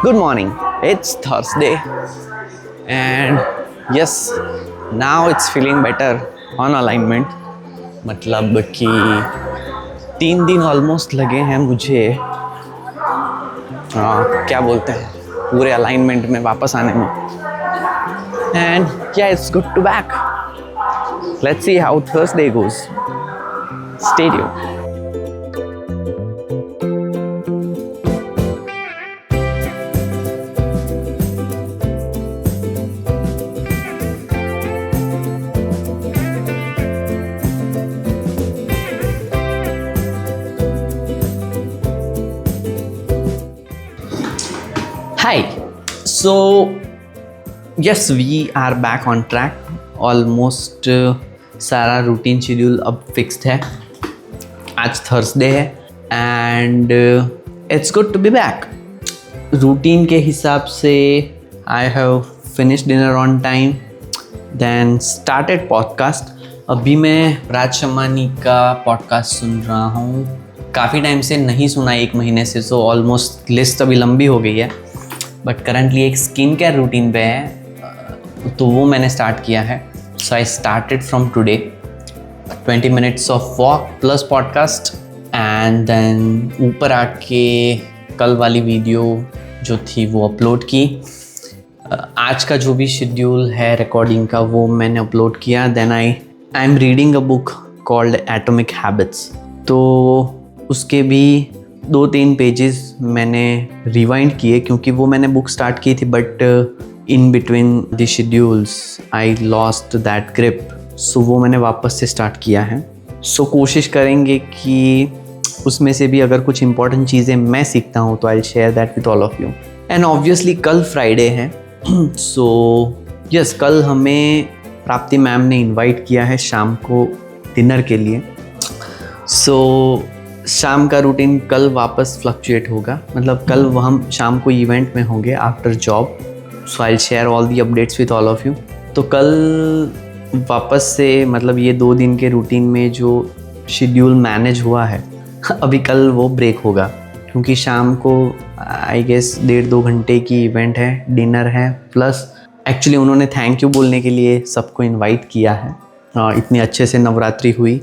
Good morning. It's Thursday, and yes, now it's feeling better on alignment. मतलब कि 3 दिन almost लगे हैं मुझे क्या बोलते हैं पूरे अलाइनमेंट में वापस आने में. And yeah, it's good to back. Let's see how Thursday goes. Stay tuned. Hi. So yes, we are back on track. Almost सारा रूटीन शेड्यूल अब फिक्स्ड है. आज थर्सडे है and it's good to be back. Routine के हिसाब से I have finish dinner on time, then started podcast. अभी मैं राज शमानी का पॉडकास्ट सुन रहा हूँ. काफ़ी टाइम से नहीं सुना, 1 महीने से, सो ऑलमोस्ट लिस्ट अभी लंबी हो गई है. बट करंटली एक स्किन केयर रूटीन पे है, तो वो मैंने स्टार्ट किया है. So I started from today 20 minutes of walk plus podcast. And then ऊपर आके कल वाली वीडियो जो थी वो अपलोड की. आज का जो भी शेड्यूल है रिकॉर्डिंग का वो मैंने अपलोड किया. Then I am reading a book called atomic habits. तो उसके भी 2-3 पेजेस मैंने रिवाइंड किए क्योंकि वो मैंने बुक स्टार्ट की थी, but in between the schedules I lost that grip. So वो मैंने वापस से स्टार्ट किया है. सो कोशिश करेंगे कि उसमें से भी अगर कुछ इंपॉर्टेंट चीज़ें मैं सीखता हूँ तो I will share that with all of you. And obviously कल फ्राइडे है. सो यस, कल हमें प्राप्ति मैम ने इनवाइट किया है शाम को डिनर के लिए. सो शाम का रूटीन कल वापस फ्लक्चुएट होगा. मतलब कल हम शाम को इवेंट में होंगे after job. So I will share all the updates with all of you. तो कल वापस से मतलब ये 2 दिन के रूटीन में जो शेड्यूल मैनेज हुआ है अभी कल वो ब्रेक होगा क्योंकि शाम को आई गेस 1.5-2 घंटे की इवेंट है, डिनर है, प्लस एक्चुअली उन्होंने थैंक यू बोलने के लिए सबको इन्वाइट किया है. इतनी अच्छे से नवरात्रि हुई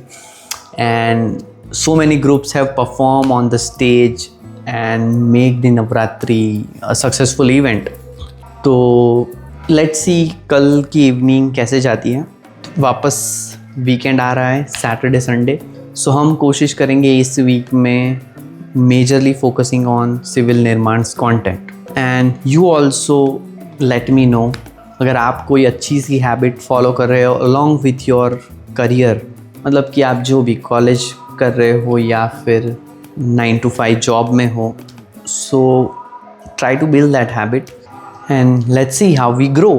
and so many groups have performed on the stage and make the Navratri a successful event. तो let's see कल की इवनिंग कैसे जाती है. वापस वीकेंड आ रहा है, सैटरडे संडे. सो हम कोशिश करेंगे इस वीक में मेजरली फोकसिंग ऑन सिविल निर्माण content. And you also let me know अगर आप कोई अच्छी सी हैबिट फॉलो कर रहे हो अलॉन्ग विथ योर करियर. मतलब कि आप जो भी कॉलेज कर रहे हो या फिर 9 to 5 जॉब में हो. So try to build that habit and let's see how we grow.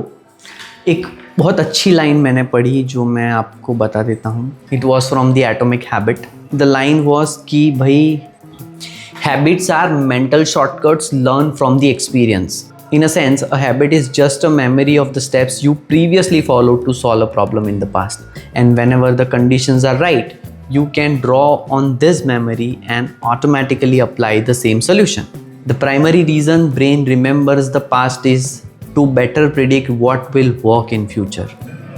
एक बहुत अच्छी लाइन मैंने पढ़ी जो मैं आपको बता देता हूँ. It was from the atomic habit. The line was कि भाई habits are mental shortcuts learn from the experience. In a sense, a habit is just a memory of the steps you previously followed to solve a problem in the past. And whenever the conditions are right, you can draw on this memory and automatically apply the same solution. The primary reason brain remembers the past is to better predict what will work in future.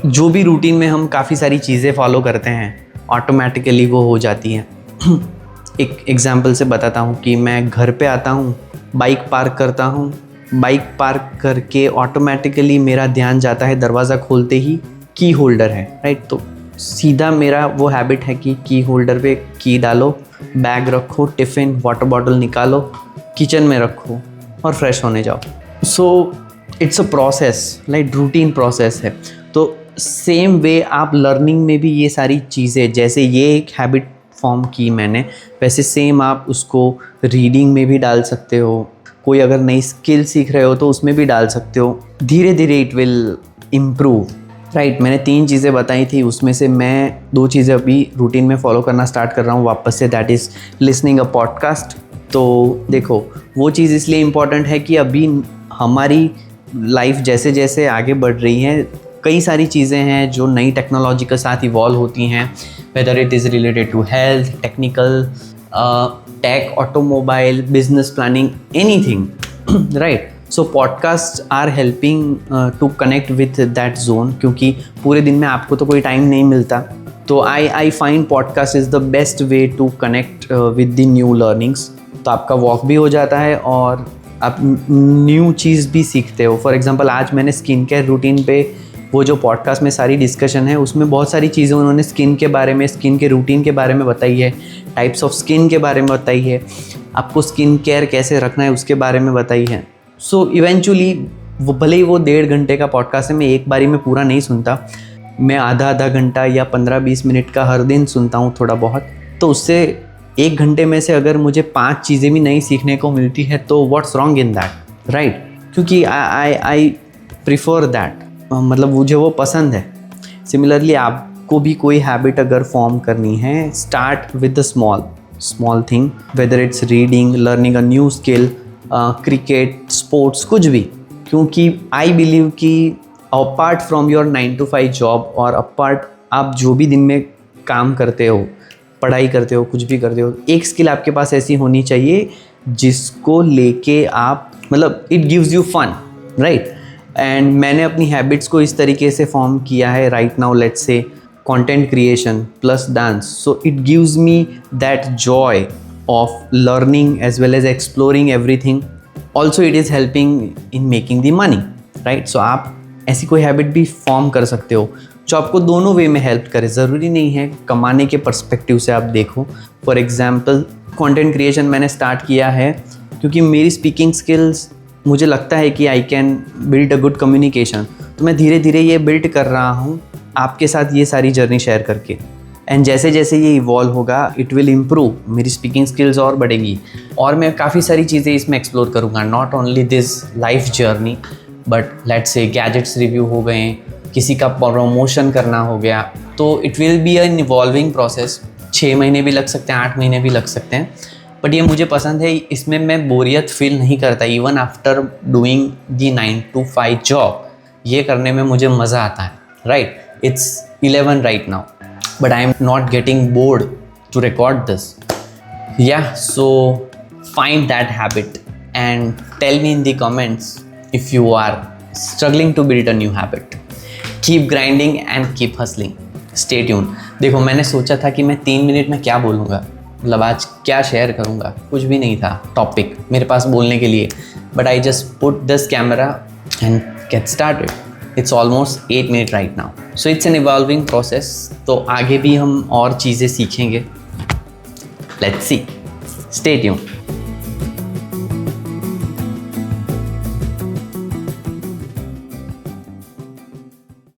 जो भी routine में हम काफ़ी सारी चीज़ें follow करते हैं automatically वो हो जाती हैं. एक एग्जांपल से बताता हूँ कि मैं घर पे आता हूँ, बाइक पार्क करता हूँ. बाइक पार्क करके ऑटोमेटिकली मेरा ध्यान जाता है दरवाज़ा खोलते ही की होल्डर है, राइट. तो सीधा मेरा वो हैबिट है कि की होल्डर पे की डालो, बैग रखो, टिफ़िन, वाटर बॉटल निकालो, किचन में रखो और फ्रेश होने जाओ. So it's a process, like routine process है. तो सेम वे आप लर्निंग में भी ये सारी चीज़ें, जैसे ये एक हैबिट फॉर्म की मैंने, वैसे सेम आप उसको रीडिंग में भी डाल सकते हो. कोई अगर नई स्किल सीख रहे हो तो उसमें भी डाल सकते हो. धीरे धीरे इट विल इम्प्रूव, राइट. मैंने 3 चीज़ें बताई थी, उसमें से मैं 2 चीज़ें अभी रूटीन में फॉलो करना स्टार्ट कर रहा हूँ वापस से. That is listening a podcast. तो देखो वो चीज़ इसलिए इम्पॉर्टेंट है कि अभी हमारी लाइफ जैसे जैसे आगे बढ़ रही है, कई सारी चीज़ें हैं जो नई टेक्नोलॉजी के साथ इवॉल्व होती हैं. Whether it is related to health, technical, tech, automobile, business planning, anything. Right. So podcast are helping to connect with that zone, क्योंकि पूरे दिन में आपको तो कोई टाइम नहीं मिलता. तो I find podcast is the best way to connect with the new learnings. तो आपका वॉक भी हो जाता है और आप न्यू चीज़ भी सीखते हो. फॉर एग्जांपल आज मैंने स्किन केयर रूटीन पे वो जो पॉडकास्ट में सारी डिस्कशन है उसमें बहुत सारी चीज़ें उन्होंने स्किन के बारे में, स्किन के रूटीन के बारे में बताई है, टाइप्स ऑफ स्किन के बारे में बताई है, आपको स्किन केयर कैसे रखना है उसके बारे में बताई है. सो इवेंचुअली वो भले ही वो 1.5 घंटे का पॉडकास्ट है, मैं एक बारी में पूरा नहीं सुनता, मैं आधा घंटा या 15-20 मिनट का हर दिन सुनता हूँ थोड़ा बहुत. तो उससे 1 घंटे में से अगर मुझे 5 चीज़ें भी नई सीखने को मिलती है तो what's wrong in that, right? क्योंकि आई प्रिफर दैट, मतलब मुझे वो पसंद है. सिमिलरली आपको भी कोई हैबिट अगर फॉर्म करनी है, start with the small thing, whether it's reading, learning a new skill, cricket, sports, कुछ भी. क्योंकि आई बिलीव कि apart from your 9 to 5 job और अपार्ट आप जो भी दिन में काम करते हो, पढ़ाई करते हो, कुछ भी करते हो, एक स्किल आपके पास ऐसी होनी चाहिए जिसको लेके आप, मतलब it gives you fun, right? And मैंने अपनी हैबिट्स को इस तरीके से फॉर्म किया है right now. Let's say content creation plus dance, so it gives me that joy of learning as well as exploring everything. Also it is helping in making the money, right? So आप ऐसी कोई habit भी form कर सकते हो जो आपको दोनों वे में हेल्प करे. ज़रूरी नहीं है कमाने के पर्सपेक्टिव से आप देखो. फॉर एग्जाम्पल कंटेंट क्रिएशन मैंने स्टार्ट किया है क्योंकि मेरी स्पीकिंग स्किल्स, मुझे लगता है कि I can build a good communication. तो मैं धीरे धीरे ये बिल्ड कर रहा हूँ आपके साथ ये सारी जर्नी शेयर करके. एंड जैसे जैसे ये इवॉल्व होगा इट विल इम्प्रूव, मेरी स्पीकिंग स्किल्स और बढ़ेंगी और मैं काफ़ी सारी चीज़ें इसमें एक्सप्लोर करूँगा. Not only this life journey but let's say gadgets review हो गए, किसी का प्रमोशन करना हो गया. तो it will be an evolving process. 6 महीने भी लग सकते हैं, 8 महीने भी लग सकते हैं, बट ये मुझे पसंद है. इसमें मैं बोरियत फील नहीं करता even after doing the 9 to 5 job. ये करने में मुझे मज़ा आता है, right? It's 11 right now but I am not getting bored to record this. या so find that habit and tell me in the comments if you are struggling to build a new habit. Keep grinding and keep hustling. Stay tuned. देखो मैंने सोचा था कि मैं 3 minute में क्या बोलूँगा, मतलब आज क्या शेयर करूँगा, कुछ भी नहीं था टॉपिक मेरे पास बोलने के लिए. But I just put this camera and get started. It's almost 8 minute right now. So it's an evolving process. तो आगे भी हम और चीज़ें सीखेंगे. Let's see. Stay tuned.